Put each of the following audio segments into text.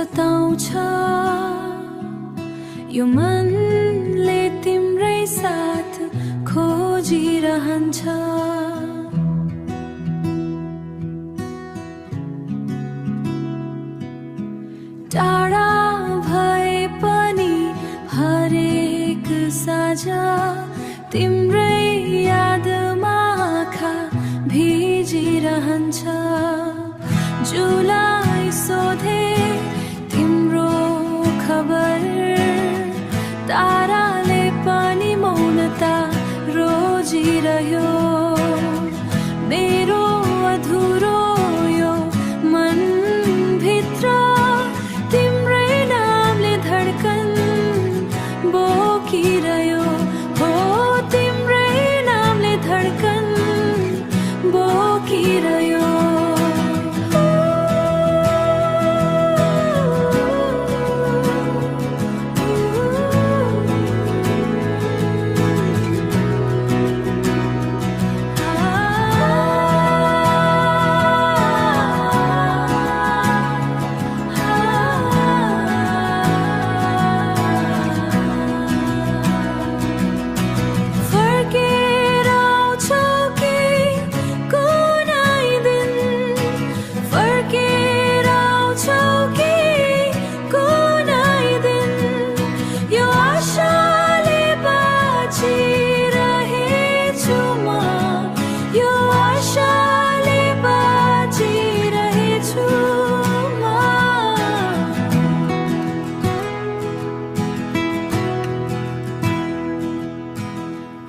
सताउँछ यो मनले तिम्रै साथ खोजिरहन्छ टाढा भए पनि हरेक साँझ तिम्रै यादमा आँखा भिजिरहन्छ जुलाई सोधे तिम्रो खबर ताराले पनि मौनता रोजिरह्यो मेरो अधुरो यो मनभित्र तिम्रै नामले धड्कन बोकिरह्यो हो तिम्रै नामले धड्कन बोकिरह्यो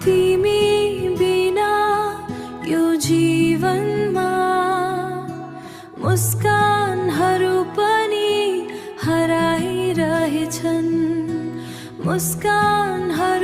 तिमी बिना यो जीवनमा मुस्कानहरू पनि हराइरहेछन् मुस्कानहरू